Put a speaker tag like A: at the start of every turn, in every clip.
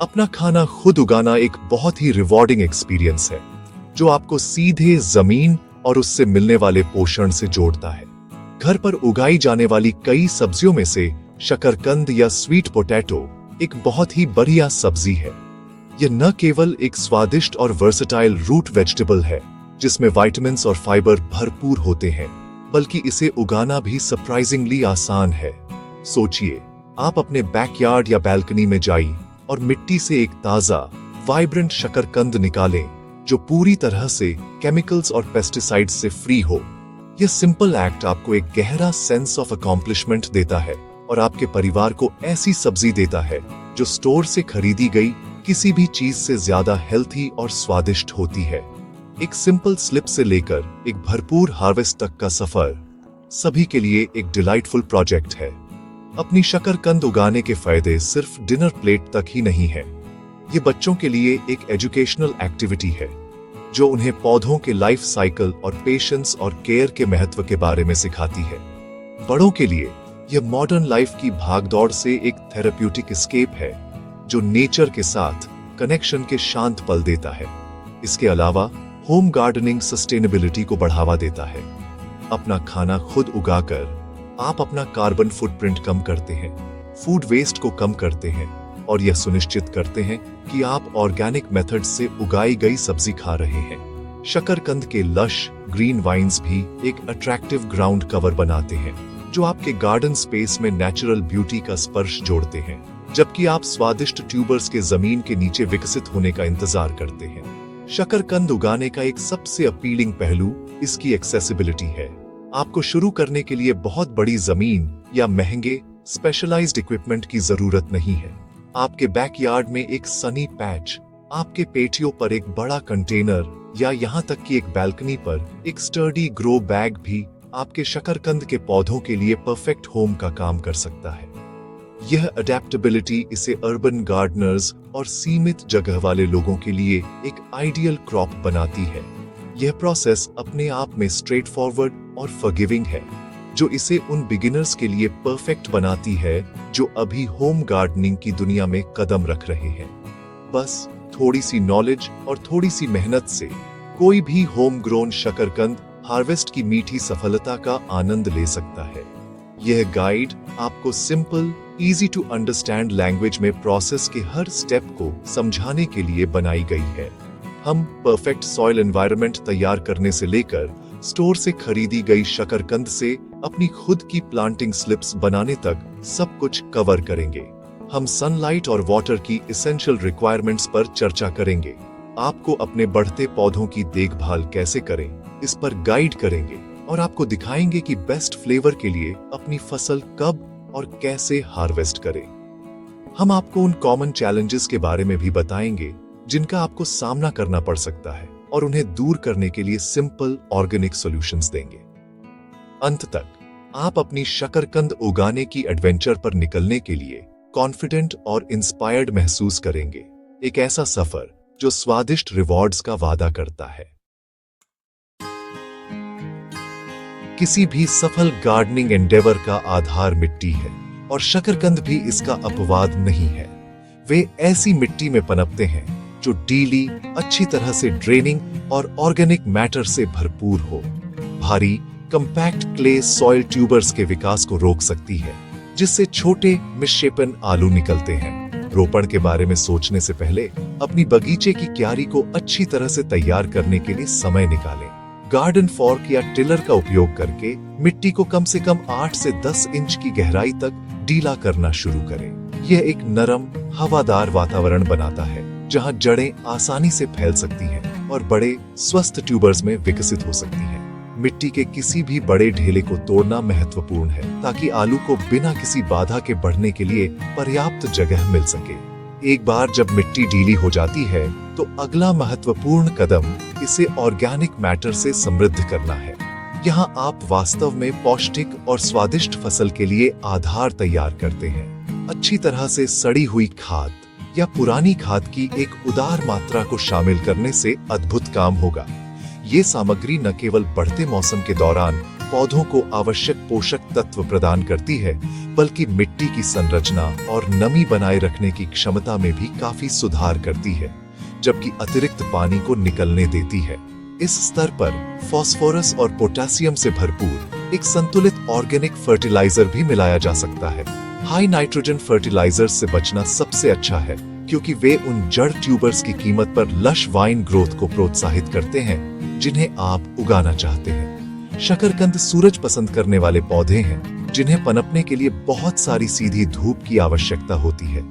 A: अपना खाना खुद उगाना एक बहुत ही रिवॉर्डिंग एक्सपीरियंस है जो आपको सीधे जमीन और उससे मिलने वाले पोषण से जोड़ता है। घर पर उगाई जाने वाली कई सब्जियों में से शकरकंद या स्वीट पोटैटो एक बहुत ही बढ़िया सब्जी है। यह न केवल एक स्वादिष्ट और वर्सेटाइल रूट वेजिटेबल है जिसमें विटामिन्स और फाइबर भरपूर होते हैं, बल्कि इसे उगाना भी सरप्राइजिंगली आसान है। सोचिए, आप अपने बैकयार्ड या बैल्कनी में जाइए और मिट्टी से एक ताजा, वाइब्रेंट शकरकंद निकालें जो पूरी तरह से केमिकल्स और पेस्टिसाइड्स से फ्री हो। यह सिंपल एक्ट आपको एक गहरा सेंस ऑफ अकॉम्प्लिशमेंट देता है और आपके परिवार को ऐसी सब्जी देता है जो स्टोर से खरीदी गई किसी भी चीज से ज्यादा हेल्थी और स्वादिष्ट होती है। एक सिंपल स्लिप से लेकर एक भरपूर हार्वेस्ट तक का सफर सभी के लिए एक डिलाइटफुल प्रोजेक्ट है। अपनी शकरकंद उगाने के फायदे सिर्फ डिनर प्लेट तक ही नहीं है। ये बच्चों के लिए एक एजुकेशनल एक्टिविटी है जो उन्हें पौधों के लाइफ साइकिल और पेशेंस और केयर के महत्व के बारे में सिखाती है। बड़ों के लिए यह मॉडर्न लाइफ की भागदौड़ से एक थेरेप्यूटिक एस्केप है जो नेचर के साथ कनेक्शन के शांत पल देता है। इसके अलावा होम गार्डनिंग सस्टेनेबिलिटी को बढ़ावा देता है। अपना खाना खुद उगाकर आप अपना कार्बन फुटप्रिंट कम करते हैं, फूड वेस्ट को कम करते हैं और यह सुनिश्चित करते हैं कि आप ऑर्गेनिक मेथड से उगाई गई सब्जी खा रहे हैं। शकरकंद के लश ग्रीन वाइन्स भी एक अट्रैक्टिव ग्राउंड कवर बनाते हैं जो आपके गार्डन स्पेस में नेचुरल ब्यूटी का स्पर्श जोड़ते हैं, जबकि आप स्वादिष्ट ट्यूबर्स के जमीन के नीचे विकसित होने का इंतजार करते हैं। शकरकंद उगाने का एक सबसे अपीलिंग पहलू इसकी एक्सेसिबिलिटी है। आपको शुरू करने के लिए बहुत बड़ी जमीन या महंगे स्पेशलाइज्ड इक्विपमेंट की जरूरत नहीं है। आपके बैकयार्ड में एक सनी पैच, आपके पेटियो पर एक बड़ा कंटेनर या यहाँ तक कि एक बैल्कनी पर एक स्टर्डी ग्रो बैग भी आपके शकरकंद के पौधों के लिए परफेक्ट होम का काम कर सकता है। यह अडेप्टेबिलिटी इसे अर्बन गार्डनर्स और सीमित जगह वाले लोगों के लिए एक आइडियल क्रॉप बनाती है। यह प्रोसेस अपने आप में स्ट्रेट फॉरवर्ड और फॉरगिविंग है जो इसे उन बिगिनर्स के लिए परफेक्ट बनाती है जो अभी होम गार्डनिंग की दुनिया में कदम रख रहे हैं। बस थोड़ी सी नॉलेज और थोड़ी सी मेहनत से कोई भी होम ग्रोन शकरकंद हार्वेस्ट की मीठी सफलता का आनंद ले सकता है। यह गाइड आपको simple, easy to understand language में प्रोसेस के हर स्टेप को समझाने के लिए बनाई गई है। हम परफेक्ट सॉइल एनवायरनमेंट तैयार करने से लेकर स्टोर से खरीदी गई शकरकंद से अपनी खुद की प्लांटिंग स्लिप्स बनाने तक सब कुछ कवर करेंगे। हम सनलाइट और वाटर की एसेंशियल रिक्वायरमेंट्स पर चर्चा करेंगे। आपको अपने बढ़ते पौधों की देखभाल कैसे करें इस पर गाइड करेंगे और आपको दिखाएंगे कि बेस्ट फ्लेवर के लिए अपनी फसल कब और कैसे हार्वेस्ट करें। हम आपको उन कॉमन चैलेंजेस के बारे में भी बताएंगे जिनका आपको सामना करना पड़ सकता है और उन्हें दूर करने के लिए सिंपल ऑर्गेनिक सॉल्यूशंस देंगे। अंत तक आप अपनी शकरकंद उगाने की एडवेंचर पर निकलने के लिए कॉन्फिडेंट और इंस्पायर्ड महसूस करेंगे। एक ऐसा सफर जो स्वादिष्ट रिवॉर्ड्स का वादा करता है। किसी भी सफल गार्डनिंग एंडेवर का आधार मिट्टी है और शकरकंद भी इसका अपवाद नहीं है। वे ऐसी मिट्टी में पनपते हैं जो डीली, अच्छी तरह से ड्रेनिंग और ऑर्गेनिक मैटर से भरपूर हो। भारी कंपैक्ट क्ले सॉइल ट्यूबर्स के विकास को रोक सकती है जिससे छोटे मिसशेपन आलू निकलते हैं। रोपण के बारे में सोचने से पहले अपनी बगीचे की क्यारी को अच्छी तरह से तैयार करने के लिए समय निकालें। गार्डन फॉर्क या टिलर का उपयोग करके मिट्टी को कम से कम 8 से 10 इंच की गहराई तक ढीला करना शुरू करें। यह एक नरम, हवादार वातावरण बनाता है जहां जड़ें आसानी से फैल सकती हैं और बड़े, स्वस्थ ट्यूबर्स में विकसित हो सकती हैं। मिट्टी के किसी भी बड़े ढेले को तोड़ना महत्वपूर्ण है ताकि आलू को बिना किसी बाधा के बढ़ने के लिए पर्याप्त जगह मिल सके। एक बार जब मिट्टी ढीली हो जाती है तो अगला महत्वपूर्ण कदम इसे ऑर्गेनिक मैटर से समृद्ध करना है। यहाँ आप वास्तव में पौष्टिक और स्वादिष्ट फसल के लिए आधार तैयार करते हैं। अच्छी तरह से सड़ी हुई खाद या पुरानी खाद की एक उदार मात्रा को शामिल करने से अद्भुत काम होगा। ये सामग्री न केवल बढ़ते मौसम के दौरान पौधों को आवश्यक पोषक तत्व प्रदान करती है, बल्कि मिट्टी की संरचना और नमी बनाए रखने की क्षमता में भी काफी सुधार करती है, जबकि अतिरिक्त पानी को निकलने देती है। इस स्तर पर फास्फोरस और पोटेशियम से भरपूर एक संतुलित ऑर्गेनिक फर्टिलाइजर भी मिलाया जा सकता है। हाई नाइट्रोजन फर्टिलाइजर्स से बचना सबसे अच्छा है, क्योंकि वे उन जड़ ट्यूबर्स की कीमत पर लश वाइन ग्रोथ को प्रोत्साहित करते हैं जिन्हें आप उगाना चाहते हैं। शकरकंद सूरज पसंद करने वाले पौधे हैं, जिन्हें पनपने के लिए बहुत सारी सीधी धूप की आवश्यकता होती है।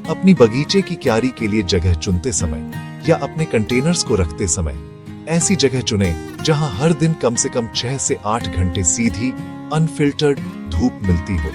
A: अपनी बगीचे की क्यारी के लिए जगह चुनते समय या अपने कंटेनर्स को रखते समय ऐसी जगह चुनें जहां हर दिन कम से कम 6 से 8 घंटे सीधी अनफिल्टर्ड धूप मिलती हो।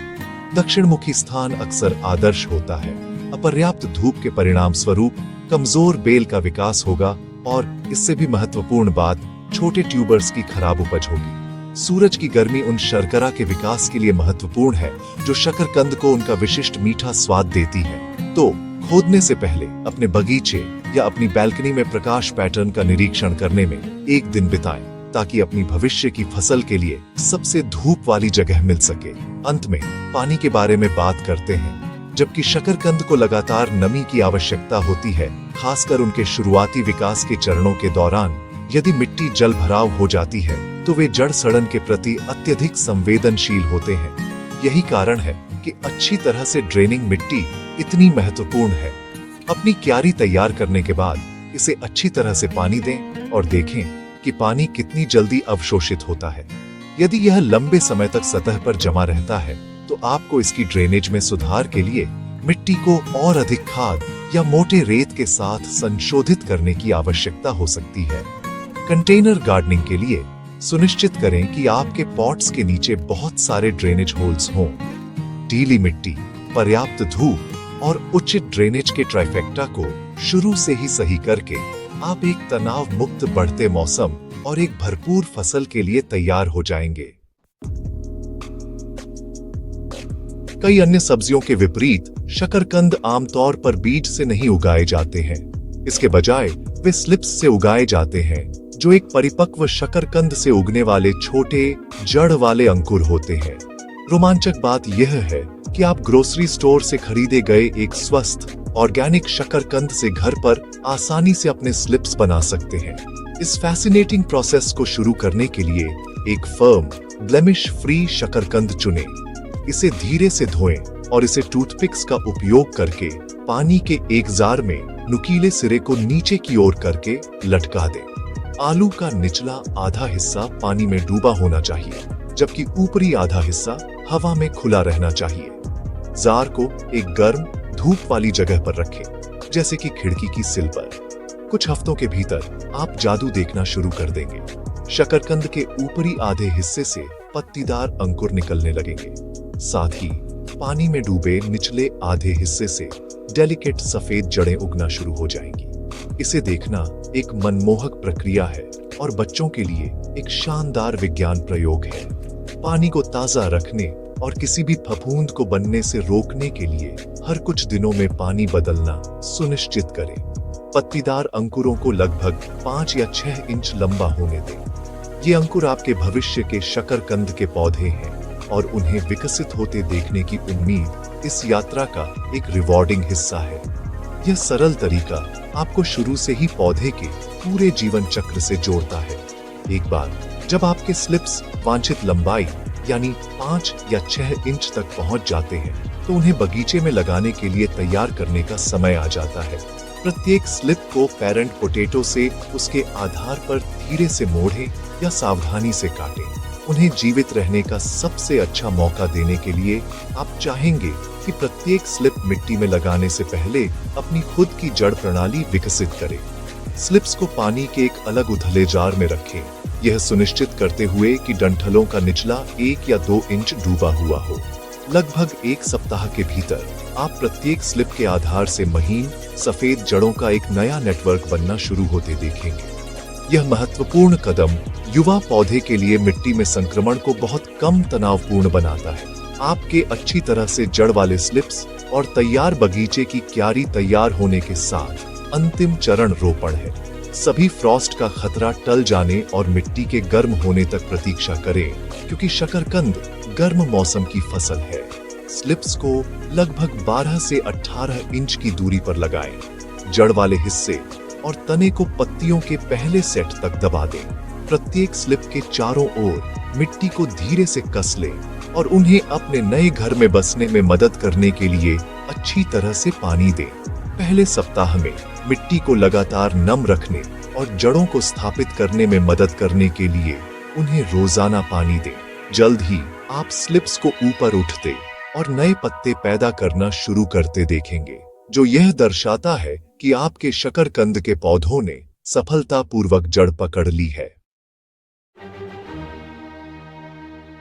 A: दक्षिणमुखी स्थान अक्सर आदर्श होता है। अपर्याप्त धूप के परिणाम स्वरूप कमजोर बेल का विकास होगा और इससे भी महत्वपूर्ण बात, छोटे ट्यूबर्स की खराब उपज होगी। सूरज की गर्मी उन शर्करा के विकास के लिए महत्वपूर्ण है जो शकरकंद को उनका विशिष्ट मीठा स्वाद देती है। तो खोदने से पहले अपने बगीचे या अपनी बैल्कनी में प्रकाश पैटर्न का निरीक्षण करने में एक दिन बिताएं, ताकि अपनी भविष्य की फसल के लिए सबसे धूप वाली जगह मिल सके। अंत में पानी के बारे में बात करते हैं। जबकि शकरकंद को लगातार नमी की आवश्यकता होती है, खासकर उनके शुरुआती विकास के चरणों के दौरान, यदि मिट्टी जल भराव हो जाती है तो वे जड़ सड़न के प्रति अत्यधिक संवेदनशील होते हैं। यही कारण है कि अच्छी तरह से ड्रेनिंग मिट्टी इतनी महत्वपूर्ण है। अपनी क्यारी तैयार करने के बाद इसे अच्छी तरह से पानी दें और देखें कि पानी कितनी जल्दी अवशोषित होता है। यदि यह लंबे समय तक सतह पर जमा रहता है तो आपको इसकी ड्रेनेज में सुधार के लिए मिट्टी को और अधिक खाद या मोटे रेत के साथ संशोधित करने की आवश्यकता हो सकती है। कंटेनर गार्डनिंग के लिए सुनिश्चित करें कि आपके पॉट्स के नीचे बहुत सारे ड्रेनेज होल्स हों। ढीली मिट्टी, पर्याप्त धूप और उचित ड्रेनेज के ट्राइफेक्टा को शुरू से ही सही करके आप एक तनाव मुक्त बढ़ते मौसम और एक भरपूर फसल के लिए तैयार हो जाएंगे। कई अन्य सब्जियों के विपरीत शकरकंद आमतौर पर बीज से नहीं उगाए जाते हैं। इसके बजाय वे स्लिप्स से उगाए जाते हैं, जो एक परिपक्व शकरकंद से उगने वाले छोटे जड़ वाले अंकुर होते हैं। रोमांचक बात यह है कि आप ग्रोसरी स्टोर से खरीदे गए एक स्वस्थ ऑर्गेनिक शकरकंद से घर पर आसानी से अपने स्लिप्स बना सकते हैं। इस फैसिनेटिंग प्रोसेस को शुरू करने के लिए एक फर्म, ब्लेमिश फ्री शकरकंद चुनें। इसे धीरे से धोएं और इसे टूथपिक्स का उपयोग करके पानी के एक जार में नुकीले सिरे को नीचे की ओर करके लटका दें। आलू का निचला आधा हिस्सा पानी में डूबा होना चाहिए, जबकि ऊपरी आधा हिस्सा हवा में खुला रहना चाहिए। जार को एक गर्म धूप वाली जगह पर रखें, जैसे कि खिड़की की सिल पर। कुछ हफ्तों के भीतर आप जादू देखना शुरू कर देंगे। शकरकंद के ऊपरी आधे हिस्से से पत्तीदार अंकुर निकलने लगेंगे। साथ ही पानी में डूबे निचले आधे हिस्से से डेलिकेट सफेद जड़ें उगना शुरू हो जाएंगी। इसे देखना एक मनमोहक प्रक्रिया है और बच्चों के लिए एक शानदार विज्ञान प्रयोग है। पानी को ताजा रखने और किसी भी फफूंद को बनने से रोकने के लिए हर कुछ दिनों में पानी बदलना सुनिश्चित करें। पत्तीदार अंकुरों को लगभग 5 या 6 इंच लंबा होने दें। ये अंकुर आपके भविष्य के शकरकंद के पौधे हैं और उन्हें विकसित होते देखने की उम्मीद इस यात्रा का एक रिवॉर्डिंग हिस्सा है। यह सरल तरीका आपको शुरू से ही पौधे के पूरे जीवन चक्र से जोड़ता है। एक बार जब आपके स्लिप्स वांछित लंबाई यानी 5 या 6 इंच तक पहुंच जाते हैं, तो उन्हें बगीचे में लगाने के लिए तैयार करने का समय आ जाता है। प्रत्येक स्लिप को पेरेंट पोटैटो से उसके आधार पर धीरे से मोड़ें या सावधानी से काटें। उन्हें जीवित रहने का सबसे अच्छा मौका देने के लिए आप चाहेंगे कि प्रत्येक स्लिप मिट्टी में लगाने से पहले अपनी खुद की जड़ प्रणाली विकसित करे। स्लिप्स को पानी के एक अलग उथले जार में रखें, यह सुनिश्चित करते हुए कि डंठलों का निचला 1 या 2 इंच डूबा हुआ हो। लगभग 1 सप्ताह के भीतर आप प्रत्येक स्लिप के आधार से महीन सफेद जड़ों का एक नया नेटवर्क बनना शुरू होते देखेंगे। यह महत्वपूर्ण कदम युवा पौधे के लिए मिट्टी में संक्रमण को बहुत कम तनावपूर्ण बनाता है। आपके अच्छी तरह से जड़ वाले स्लिप्स और तैयार बगीचे की क्यारी तैयार होने के साथ अंतिम चरण रोपण है। सभी फ्रॉस्ट का खतरा टल जाने और मिट्टी के गर्म होने तक प्रतीक्षा करें, क्योंकि शकरकंद गर्म मौसम की फसल है। स्लिप्स को लगभग 12 से 18 इंच की दूरी पर लगाएं। जड़ वाले हिस्से और तने को पत्तियों के पहले सेट तक दबा दें। प्रत्येक स्लिप के चारों ओर मिट्टी को धीरे से कस लें और उन्हें अपने नए घर में बसने में मदद करने के लिए अच्छी तरह से पानी दें। पहले सप्ताह में मिट्टी को लगातार नम रखने और जड़ों को स्थापित करने में मदद करने के लिए उन्हें रोजाना पानी दें। जल्द ही आप स्लिप्स को ऊपर उठते और नए पत्ते पैदा करना शुरू करते देखेंगे, जो यह दर्शाता है कि आपके शकरकंद के पौधों ने सफलतापूर्वक जड़ पकड़ ली है।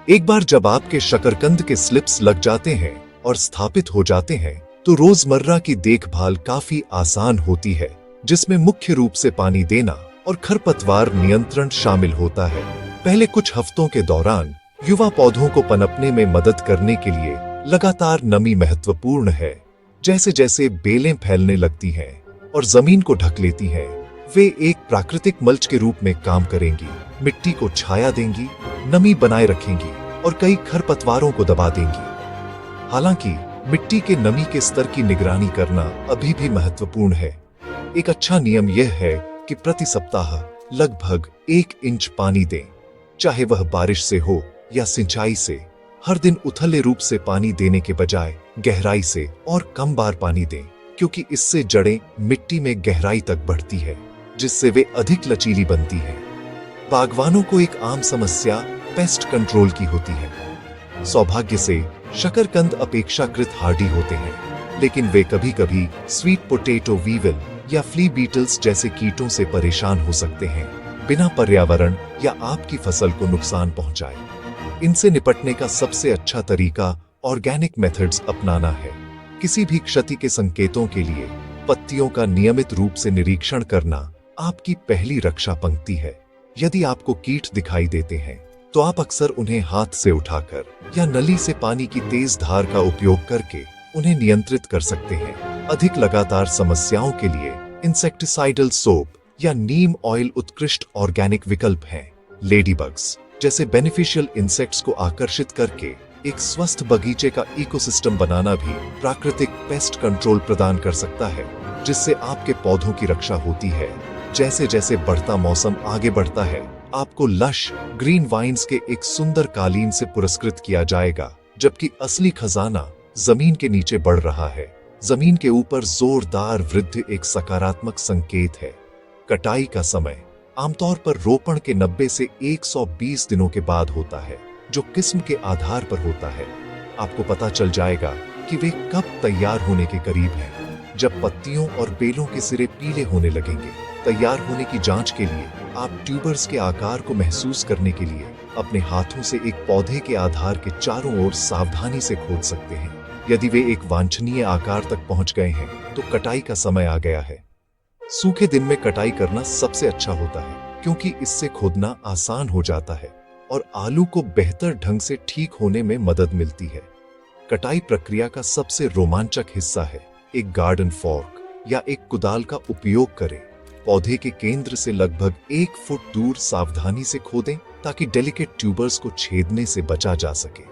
A: एक बार जब आपके शकरकंद के स्लिप्स लग जाते हैं और स्थापित हो जाते हैं, तो रोजमर्रा की देखभाल काफी आसान होती है, जिसमें मुख्य रूप से पानी देना और खरपतवार नियंत्रण शामिल होता है। पहले कुछ हफ्तों के दौरान युवा पौधों को पनपने में मदद करने के लिए लगातार नमी महत्वपूर्ण है। जैसे जैसे बेलें फैलने लगती हैं और जमीन को ढक लेती हैं, वे एक प्राकृतिक मल्च के रूप में काम करेंगी, मिट्टी को छाया देंगी, नमी बनाए रखेंगी और कई खरपतवारों को दबा देंगी। हालांकि मिट्टी के नमी के स्तर की निगरानी करना अभी भी महत्वपूर्ण है। एक अच्छा नियम यह है कि प्रति सप्ताह लगभग 1 इंच पानी दें, चाहे वह बारिश से हो या सिंचाई से। हर दिन उथले रूप से पानी देने के बजाय गहराई से और कम बार पानी दें, क्योंकि इससे जड़ें मिट्टी में गहराई तक बढ़ती है, जिससे वे अधिक लचीली बनती हैं। बागवानों को एक आम समस्या पेस्ट कंट्रोल की होती है। सौभाग्य से शकरकंद अपेक्षाकृत हार्डी होते हैं, लेकिन वे कभी-कभी स्वीट पोटैटो वीविल या फ्ली बीटल्स जैसे कीटों से परेशान हो सकते हैं, बिना पर्यावरण या आपकी फसल को नुकसान पहुंचाए। इनसे निपटने का सबसे अच्छा तरीका ऑर्गेनिक मेथड्स अपनाना है। किसी भी क्षति के संकेतों के लिए पत्तियों का नियमित रूप से निरीक्षण करना आपकी पहली रक्षा पंक्ति है। यदि आपको कीट दिखाई देते हैं, तो आप अक्सर उन्हें हाथ से उठाकर या नली से पानी की तेज धार का उपयोग करके उन्हें नियंत्रित कर सकते हैं। अधिक लगातार समस्याओं के लिए इंसेक्टिसाइडल सोप या नीम ऑयल उत्कृष्ट ऑर्गेनिक विकल्प हैं। लेडीबग्स जैसे बेनिफिशियल इंसेक्ट्स को आकर्षित करके एक स्वस्थ बगीचे का इकोसिस्टम बनाना भी प्राकृतिक पेस्ट कंट्रोल प्रदान कर सकता है, जिससे आपके पौधों की रक्षा होती है। जैसे जैसे बढ़ता मौसम आगे बढ़ता है, आपको लश ग्रीन वाइन्स के एक सुंदर कालीन से पुरस्कृत किया जाएगा, जबकि असली खजाना जमीन के नीचे बढ़ रहा है। जमीन के ऊपर जोरदार वृद्धि एक सकारात्मक संकेत है। कटाई का समय आमतौर पर रोपण के 90 से 120 दिनों के बाद होता है, जो किस्म के आधार पर होता है। आपको पता चल जाएगा कि वे कब तैयार होने के करीब हैं, जब पत्तियों और बेलों के सिरे पीले होने लगेंगे। तैयार होने की जांच के लिए आप ट्यूबर्स के आकार को महसूस करने के लिए अपने हाथों से एक पौधे के आधार के चारों ओर सावधानी से खोद सकते हैं। यदि वे एक वांछनीय आकार तक पहुंच गए हैं, तो कटाई का समय आ गया है। सूखे दिन में कटाई करना सबसे अच्छा होता है, क्योंकि इससे खोदना आसान हो जाता है और आलू को बेहतर ढंग से ठीक होने में मदद मिलती है। कटाई प्रक्रिया का सबसे रोमांचक हिस्सा है एक गार्डन फॉर्क या एक कुदाल का उपयोग करें। पौधे के केंद्र से लगभग 1 फुट दूर सावधानी से खोदें, ताकि डेलिकेट ट्यूबर्स को छेदने से बचा जा सके।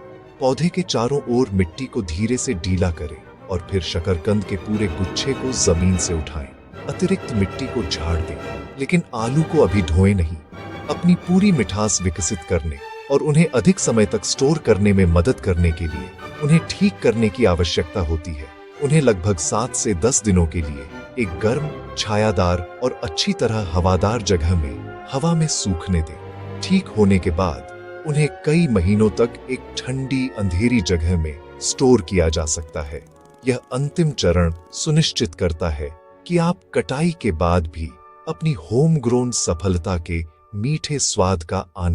A: पौधे के चारों ओर मिट्टी को धीरे से ढीला करें और फिर शकरकंद के पूरे गुच्छे को जमीन से उठाएं। अतिरिक्त मिट्टी को झाड़ दें, लेकिन आलू को अभी धोएं नहीं। अपनी पूरी मिठास विकसित करने और उन्हें अधिक समय तक स्टोर करने में मदद करने के लिए उन्हें ठीक करने की आवश्यकता होती है। उन्हें लगभग 7 से 10 दिनों के लिए एक गर्म, छायादार और अच्छी तरह हवादार जगह में हवा में सूखने दें। ठीक होने के बाद उन्हें कई महीनों तक एक ठंडी अंधेरी जगह में स्टोर किया जा सकता है। यह अंतिम चरण सुनिश्चित करता है कि आप कटाई के बाद भी अपनी होम ग्रोन सफलता के मीठे स्वाद का आनंद